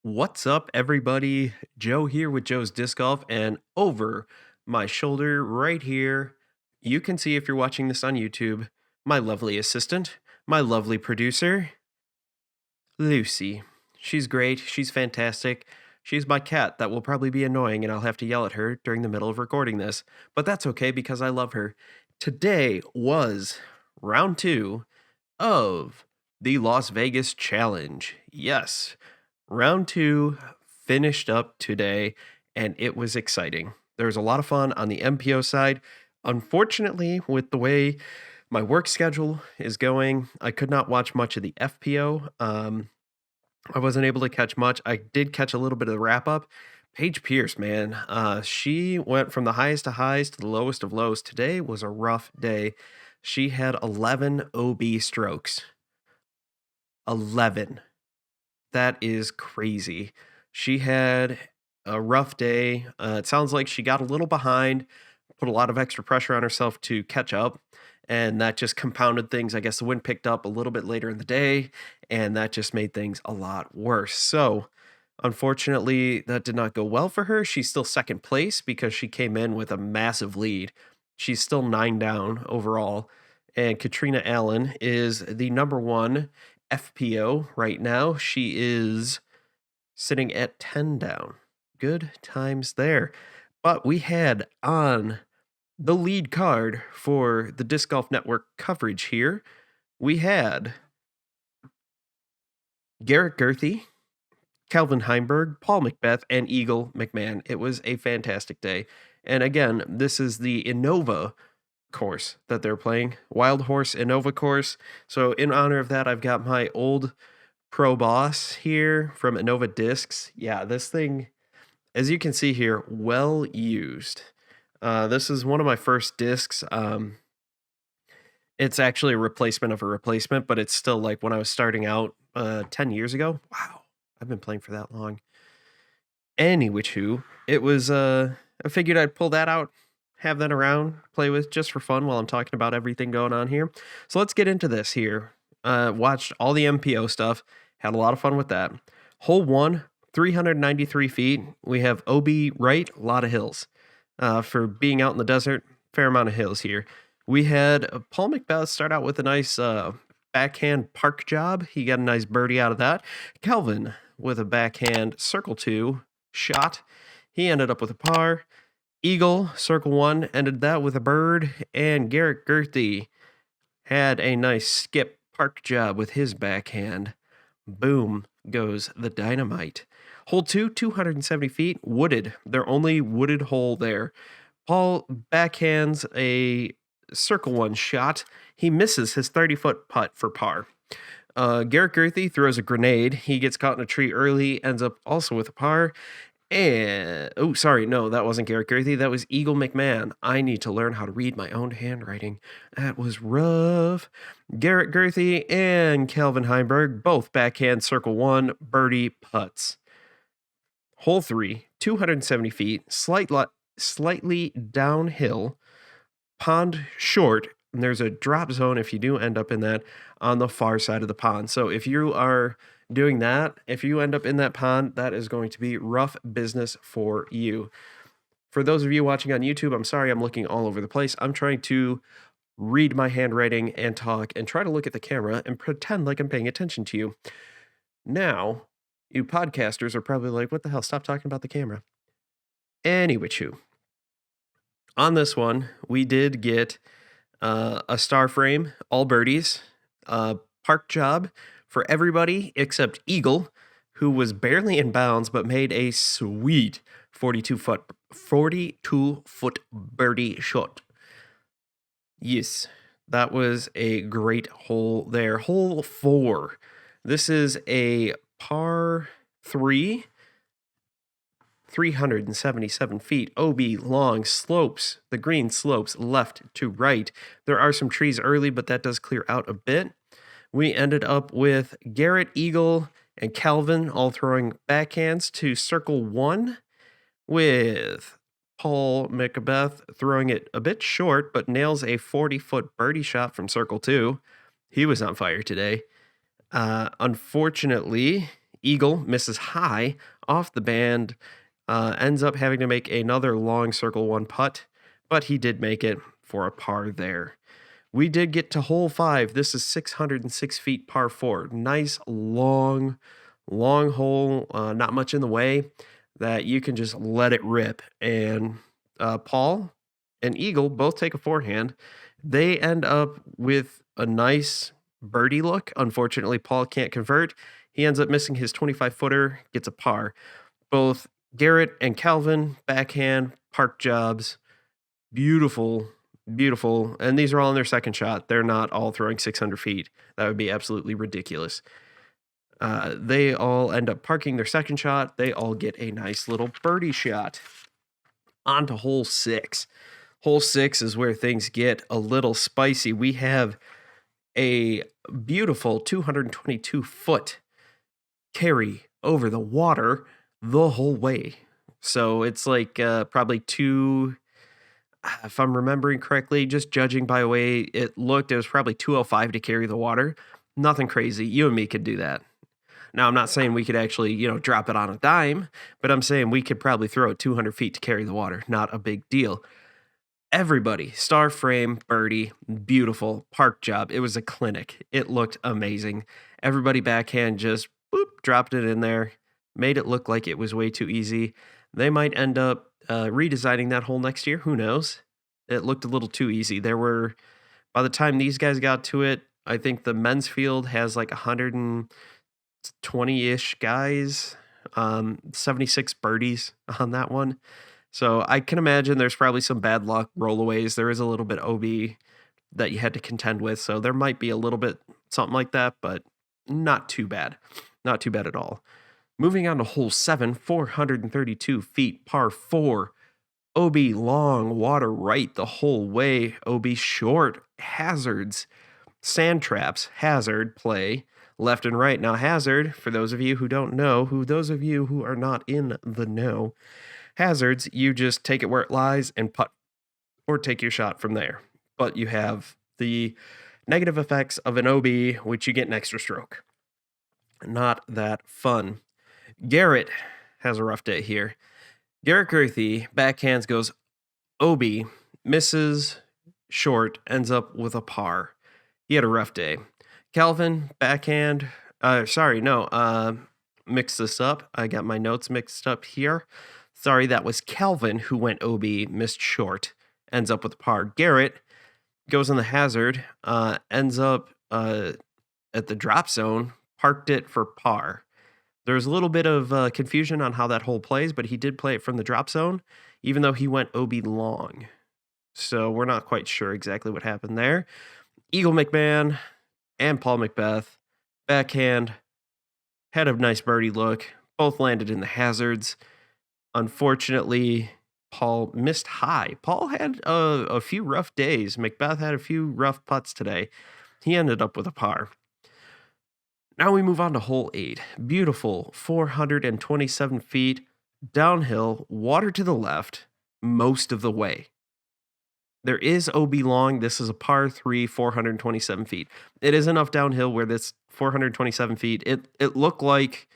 What's up, everybody? Joe here with Joe's Disc Golf, and over my shoulder right here, you can see if you're watching this on YouTube, my lovely assistant, my lovely producer, Lucy. She's great. She's fantastic. She's my cat that will probably be annoying, and I'll have to yell at her during the middle of recording this. But that's okay because I love her. Today was round two of the Las Vegas Challenge. Yes, round two finished up today, and it was exciting. There was a lot of fun on the MPO side. Unfortunately, with the way my work schedule is going, I could not watch much of the FPO. I wasn't able to catch much. I did catch a little bit of the wrap up. Paige Pierce, man, she went from the highest of highs to the lowest of lows. Today was a rough day. She had 11 OB strokes. 11. That is crazy. She had a rough day. It sounds like she got a little behind, put a lot of extra pressure on herself to catch up, and that just compounded things. I guess the wind picked up a little bit later in the day, and that just made things a lot worse. So, unfortunately, that did not go well for her. She's still second place because she came in with a massive lead. She's still 9 down overall, and Katrina Allen is the number one FPO right now. She is sitting at 10 down. Good times there. But we had on the lead card for the Disc Golf Network coverage here, we had Garret Gurthie, Calvin Heimburg, Paul McBeth, and Eagle McMahon. It was a fantastic day. And again, this is the Innova course that they're playing, Wild Horse Innova course. So in honor of that, I've got my old Pro Boss here from Innova Discs. Yeah, this thing, as you can see here, well used. This is one of my first discs. It's actually a replacement of a replacement, but it's still like when I was starting out 10 years ago. Wow, I've been playing for that long. Anywho, it was, I figured I'd pull that out, have that around, play with just for fun while I'm talking about everything going on here. So let's get into this here. Watched all the MPO stuff, had a lot of fun with that. Hole 1, 393 feet. We have OB right, a lot of hills. For being out in the desert, fair amount of hills here. We had Paul McBeth start out with a nice backhand park job. He got a nice birdie out of that. Calvin with a backhand circle 2 shot. He ended up with a par. Eagle, circle 1, ended that with a bird. And Garret Gurthie had a nice skip park job with his backhand. Boom goes the dynamite. Hole 2, 270 feet, wooded. Their only wooded hole there. Paul backhands a circle 1 shot. He misses his 30-foot putt for par. Garret Gurthie throws a grenade. He gets caught in a tree early, ends up also with a par. And, oh, sorry, no, that wasn't Garret Gurthie. That was Eagle McMahon. I need to learn how to read my own handwriting. That was rough. Garret Gurthie and Calvin Heimburg, both backhand circle 1 birdie putts. Hole 3, 270 feet, slightly downhill, pond short, and there's a drop zone if you do end up in that on the far side of the pond. So if you are doing that, if you end up in that pond, that is going to be rough business for you. For those of you watching on YouTube, I'm sorry I'm looking all over the place. I'm trying to read my handwriting and talk and try to look at the camera and pretend like I'm paying attention to you. Now, you podcasters are probably like, what the hell? Stop talking about the camera. Anyway, on this one, we did get a star frame, all birdies, park job for everybody except Eagle, who was barely in bounds but made a sweet 42-foot birdie shot. Yes, that was a great hole there. Hole 4. This is a par 3, 377 feet, OB long slopes. The green slopes left to right. There are some trees early, but that does clear out a bit. We ended up with Garret, Eagle, and Calvin all throwing backhands to circle 1, with Paul McBeth throwing it a bit short, but nails a 40-foot birdie shot from circle 2. He was on fire today. Unfortunately, Eagle misses high off the band, ends up having to make another long circle one putt, but he did make it for a par there. We did get to hole 5. This is 606 feet par 4. Nice long hole, not much in the way that you can just let it rip. And Paul and Eagle both take a forehand. They end up with a nice birdie look. Unfortunately, Paul can't convert. He ends up missing his 25-footer, gets a par. Both Garret and Calvin, backhand, park jobs. Beautiful. And these are all in their second shot. They're not all throwing 600 feet. That would be absolutely ridiculous. They all end up parking their second shot. They all get a nice little birdie shot. On to hole 6. Hole 6 is where things get a little spicy. We have a beautiful 222-foot carry over the water the whole way. So it's like probably if I'm remembering correctly, just judging by the way it looked, it was probably 205 to carry the water. Nothing crazy. You and me could do that. Now, I'm not saying we could actually, drop it on a dime, but I'm saying we could probably throw it 200 feet to carry the water. Not a big deal. Everybody, star frame, birdie, beautiful, park job. It was a clinic. It looked amazing. Everybody backhand just dropped it in there, made it look like it was way too easy. They might end up redesigning that hole next year. Who knows? It looked a little too easy. By the time these guys got to it, I think the men's field has like 120-ish guys, 76 birdies on that one. So I can imagine there's probably some bad luck rollaways. There is a little bit OB that you had to contend with. So there might be a little bit something like that, but not too bad. Not too bad at all. Moving on to hole 7, 432 feet, par 4. OB long, water right the whole way. OB short, hazards, sand traps, hazard, play, left and right. Now, hazard, for those of you who don't know, those of you who are not in the know, hazards, you just take it where it lies and putt, or take your shot from there. But you have the negative effects of an OB, which you get an extra stroke. Not that fun. Garret has a rough day here. Garret Gurthie backhands, goes OB, misses short, ends up with a par. He had a rough day. Calvin backhand, mix this up. I got my notes mixed up here. Sorry, that was Calvin who went OB, missed short, ends up with a par. Garret goes on the hazard, ends up at the drop zone, parked it for par. There's a little bit of confusion on how that hole plays, but he did play it from the drop zone, even though he went OB long. So we're not quite sure exactly what happened there. Eagle McMahon and Paul McBeth, backhand, had a nice birdie look. Both landed in the hazards. Unfortunately, Paul missed high. Paul had a few rough days. McBeth had a few rough putts today. He ended up with a par. Now we move on to hole 8. Beautiful, 427 feet, downhill, water to the left, most of the way. There is OB long. This is a par 3, 427 feet. It is enough downhill where this 427 feet, it looked like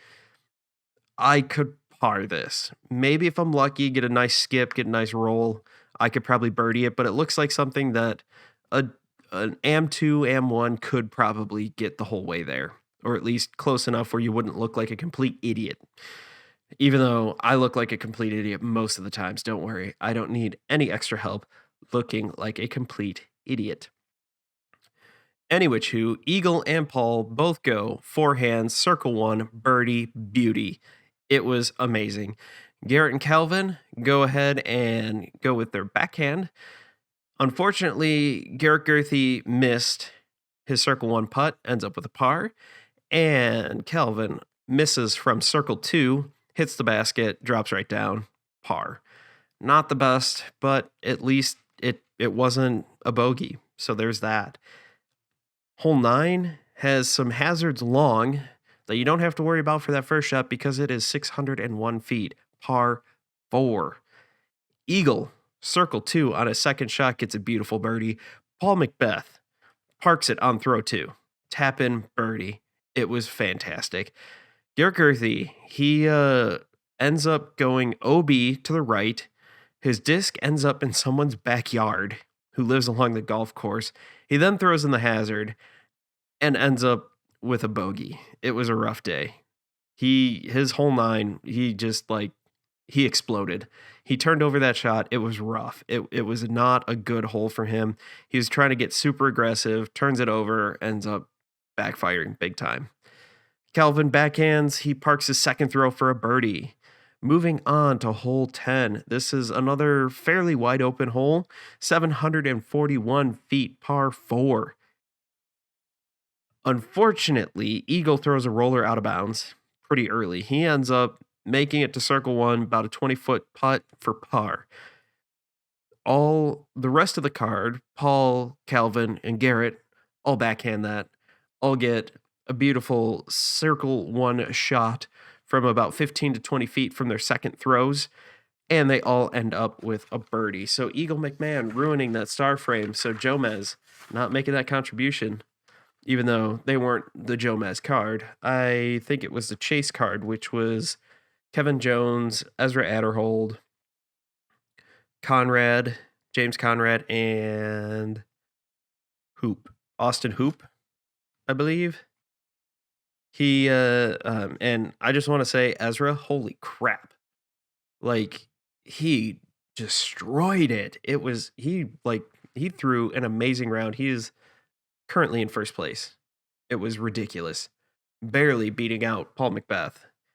I could par this. Maybe if I'm lucky, get a nice skip, get a nice roll, I could probably birdie it, but it looks like something that an AM2, AM1 could probably get the whole way there. Or at least close enough where you wouldn't look like a complete idiot. Even though I look like a complete idiot most of the times, don't worry. I don't need any extra help looking like a complete idiot. Anyway, Eagle and Paul both go forehand, circle one, birdie, beauty. It was amazing. Garret and Calvin go ahead and go with their backhand. Unfortunately, Garret Gurthie missed his circle one putt, ends up with a par. And Calvin misses from circle 2, hits the basket, drops right down, par. Not the best, but at least it wasn't a bogey. So there's that. Hole 9 has some hazards long that you don't have to worry about for that first shot because it is 601 feet, par 4. Eagle, circle 2 on a second shot, gets a beautiful birdie. Paul McBeth parks it on throw 2. Tap in birdie. It was fantastic. Garret Gurthie, he ends up going OB to the right. His disc ends up in someone's backyard who lives along the golf course. He then throws in the hazard and ends up with a bogey. It was a rough day. His whole nine, he exploded. He turned over that shot. It was rough. It was not a good hole for him. He was trying to get super aggressive, turns it over, ends up backfiring big time. Calvin backhands. He parks his second throw for a birdie. Moving on to hole 10. This is another fairly wide open hole, 741 feet, par 4. Unfortunately, Eagle throws a roller out of bounds pretty early. He ends up making it to circle 1, about a 20-foot putt for par. All the rest of the card, Paul, Calvin, and Garret, all backhand that, all get a beautiful circle 1 shot from about 15 to 20 feet from their second throws, and they all end up with a birdie. So Eagle McMahon ruining that star frame. So Jomez not making that contribution, even though they weren't the Jomez card. I think it was the Chase card, which was Kevin Jones, Ezra Adderhold, Conrad, James Conrad, and Austin Hoop, I believe. He and I just want to say, Ezra, holy crap. Like, he destroyed it. He threw an amazing round. He is currently in first place. It was ridiculous. Barely beating out Paul McBeth.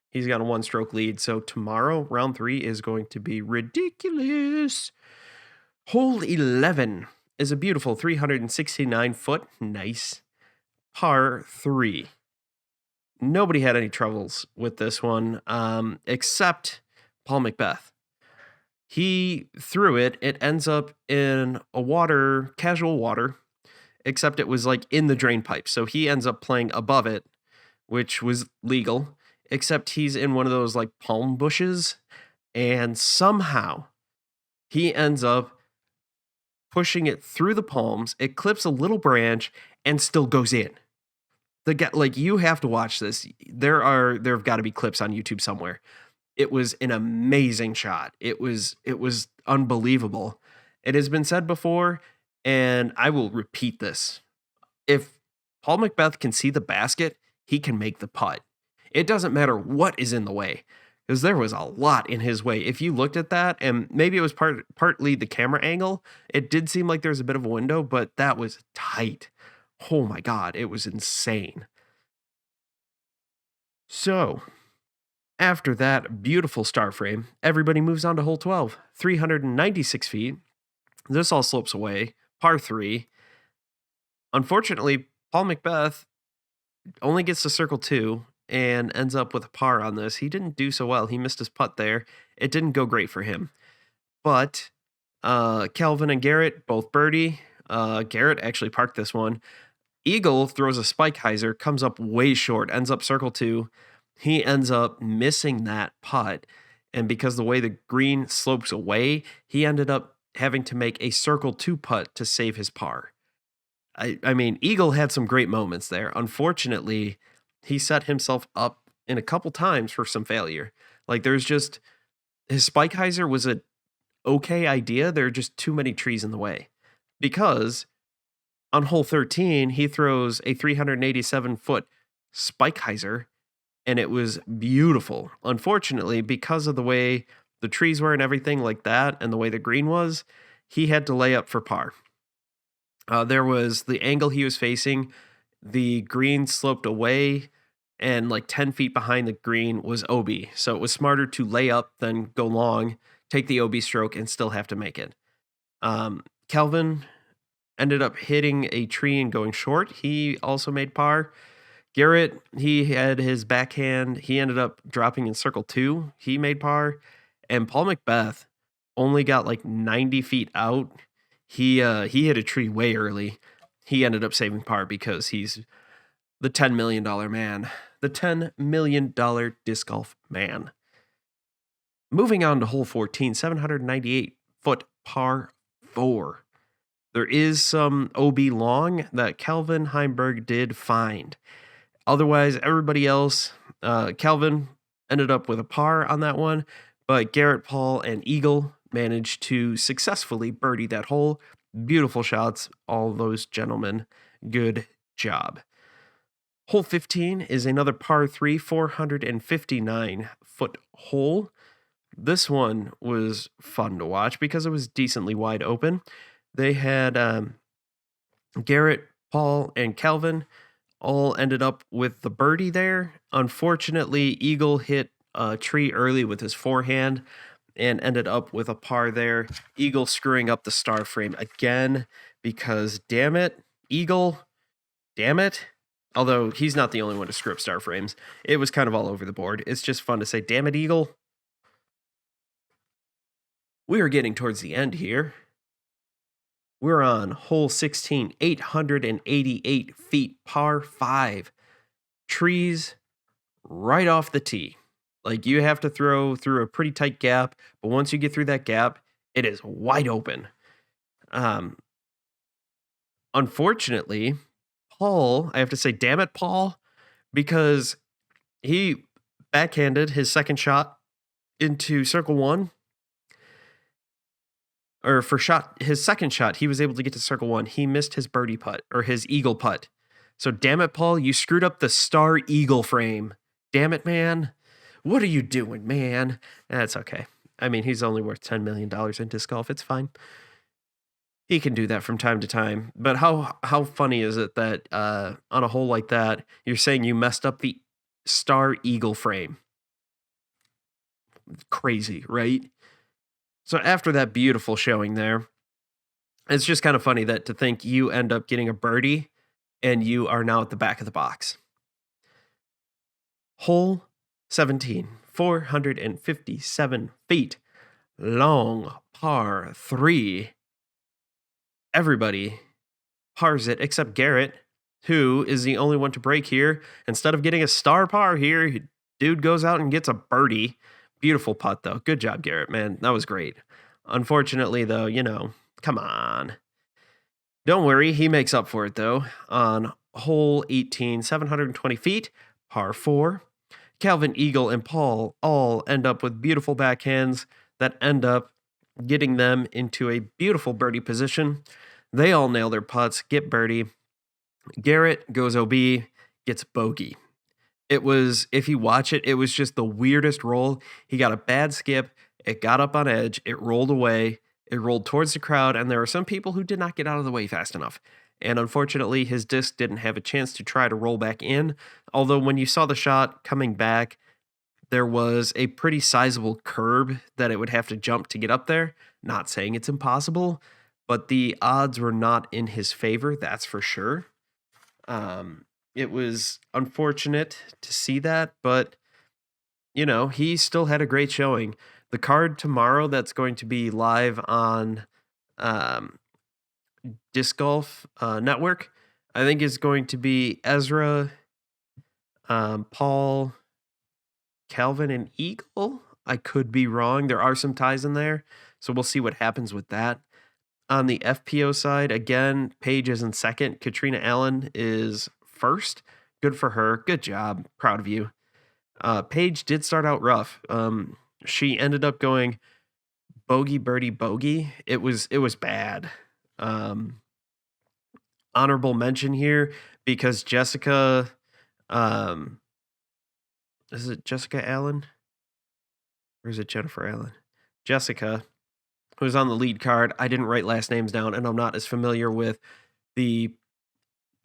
He's got a 1-stroke lead. So tomorrow, round 3 is going to be ridiculous. Hole 11 is a beautiful 369-foot, nice, par 3. Nobody had any troubles with this one, except Paul McBeth. He threw it. It ends up in a casual water, except it was like in the drain pipe. So he ends up playing above it, which was legal, except he's in one of those like palm bushes. And somehow he ends up pushing it through the palms. It clips a little branch and still goes in. You have to watch this. There have got to be clips on YouTube somewhere. It was an amazing shot. It was unbelievable. It has been said before, and I will repeat this. If Paul McBeth can see the basket, he can make the putt. It doesn't matter what is in the way, because there was a lot in his way. If you looked at that, and maybe it was partly the camera angle, it did seem like there was a bit of a window, but that was tight. Oh my God, it was insane. So, after that beautiful star frame, everybody moves on to hole 12, 396 feet. This all slopes away, par 3. Unfortunately, Paul McBeth only gets to circle 2 and ends up with a par on this. He didn't do so well. He missed his putt there. It didn't go great for him. But Calvin and Garret, both birdie. Garret actually parked this one. Eagle throws a spike hyzer, comes up way short, ends up circle 2. He ends up missing that putt. And because the way the green slopes away, he ended up having to make a circle 2 putt to save his par. I mean, Eagle had some great moments there. Unfortunately, he set himself up in a couple times for some failure. Like, his spike hyzer was a okay idea. There are just too many trees in the way. Because on hole 13, he throws a 387-foot spike hyzer, and it was beautiful. Unfortunately, because of the way the trees were and everything like that, and the way the green was, he had to lay up for par. There was the angle he was facing. The green sloped away, and like 10 feet behind the green was OB. So it was smarter to lay up than go long, take the OB stroke, and still have to make it. Calvin ended up hitting a tree and going short. He also made par. Garret, he had his backhand. He ended up dropping in circle 2. He made par. And Paul McBeth only got like 90 feet out. He hit a tree way early. He ended up saving par because he's the $10 million man. The $10 million disc golf man. Moving on to hole 14, 798-foot par 4. There is some OB long that Calvin Heimburg did find. Otherwise, everybody else, Calvin ended up with a par on that one, but Garrett, Paul, and Eagle managed to successfully birdie that hole. Beautiful shots, all those gentlemen. Good job. Hole 15 is another par 3, 459-foot hole. This one was fun to watch because it was decently wide open. They had Garrett, Paul, and Calvin all ended up with the birdie there. Unfortunately, Eagle hit a tree early with his forehand and ended up with a par there. Eagle screwing up the star frame again because, damn it, Eagle, damn it. Although he's not the only one to screw up star frames. It was kind of all over the board. It's just fun to say, damn it, Eagle. We are getting towards the end here. We're on hole 16, 888 feet, par 5. Trees right off the tee. Like, you have to throw through a pretty tight gap, but once you get through that gap, it is wide open. Unfortunately, Paul, I have to say, damn it, Paul, because he backhanded his second shot into circle one. Or for his second shot, he was able to get to circle one. He missed his birdie putt, or his eagle putt. So damn it, Paul, you screwed up the star eagle frame. Damn it, man. What are you doing, man? That's okay. I mean, he's only worth $10 million in disc golf. It's fine. He can do that from time to time. But how funny is it that on a hole like that, you're saying you messed up the star eagle frame? Crazy, right? So after that beautiful showing there, it's just kind of funny that to think you end up getting a birdie and you are now at the back of the box. Hole 17, 457 feet, long par 3. Everybody pars it except Garrett, who is the only one to break here. Instead of getting a star par here, dude goes out and gets a birdie. Beautiful putt, though. Good job, Garrett, man. That was great. Unfortunately, though, come on. Don't worry, he makes up for it, though. On hole 18, 720 feet, par 4. Calvin, Eagle, and Paul all end up with beautiful backhands that end up getting them into a beautiful birdie position. They all nail their putts, get birdie. Garrett goes OB, gets bogey. It was, if you watch it, it was just the weirdest roll. He got a bad skip. It got up on edge. It rolled away. It rolled towards the crowd, and there were some people who did not get out of the way fast enough. And unfortunately, his disc didn't have a chance to try to roll back in. Although when you saw the shot coming back, there was a pretty sizable curb that it would have to jump to get up there. Not saying it's impossible, but the odds were not in his favor, that's for sure. It was unfortunate to see that, but, he still had a great showing. The card tomorrow that's going to be live on Disc Golf Network, I think is going to be Ezra, Paul, Calvin, and Eagle. I could be wrong. There are some ties in there, so we'll see what happens with that. On the FPO side, again, Paige is in second. Katrina Allen is first. Good for her. Good job. Proud of you. Paige did start out rough. She ended up going bogey, birdie, bogey. It was bad. Honorable mention here because Jessica, is it Jessica Allen? Or is it Jennifer Allen? Jessica, who's on the lead card. I didn't write last names down, and I'm not as familiar with the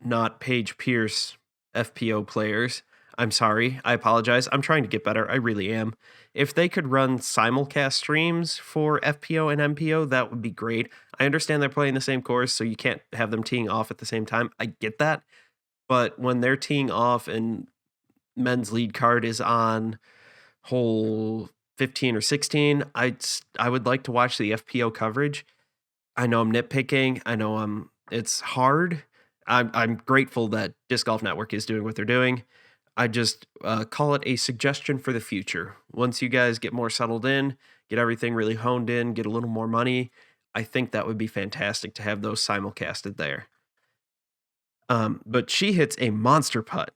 not Paige Pierce FPO players. I'm sorry. I apologize. I'm trying to get better. I really am. If they could run simulcast streams for FPO and MPO, that would be great. I understand they're playing the same course, so you can't have them teeing off at the same time. I get that. But when they're teeing off and men's lead card is on hole 15 or 16, I would like to watch the FPO coverage. I know I'm nitpicking. I know it's hard. I'm grateful that Disc Golf Network is doing what they're doing. I just call it a suggestion for the future. Once you guys get more settled in, get everything really honed in, get a little more money, I think that would be fantastic to have those simulcasted there. But she hits a monster putt.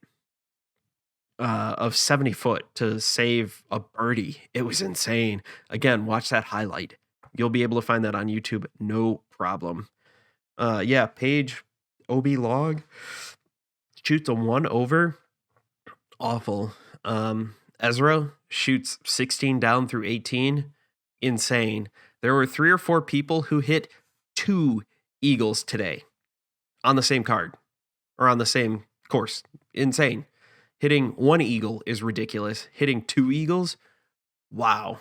of 70 foot to save a birdie. It was insane. Again, watch that highlight. You'll be able to find that on YouTube, no problem. Yeah, Paige OB log shoots a 1 over. Awful. Ezra shoots 16 down through 18. Insane. There were 3 or 4 people who hit 2 eagles today on the same card or on the same course. Insane. Hitting 1 eagle is ridiculous. Hitting 2 eagles, wow.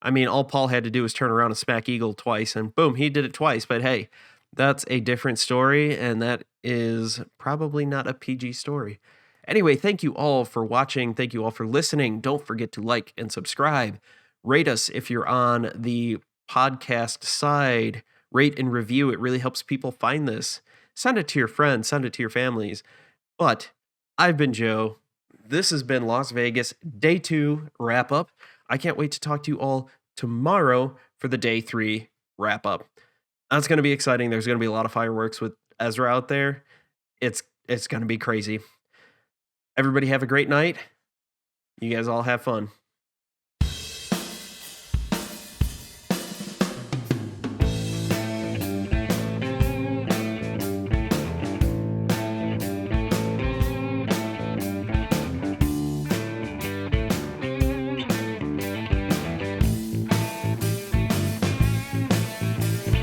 I mean, all Paul had to do was turn around and smack eagle twice, and boom, he did it twice. But hey, that's a different story, and that is probably not a PG story. Anyway, thank you all for watching. Thank you all for listening. Don't forget to like and subscribe. Rate us if you're on the podcast side. Rate and review. It really helps people find this. Send it to your friends. Send it to your families. But I've been Joe. This has been Las Vegas Day 2 wrap up. I can't wait to talk to you all tomorrow for the Day 3 wrap up. That's going to be exciting. There's going to be a lot of fireworks with Ezra out there. It's going to be crazy. Everybody have a great night. You guys all have fun.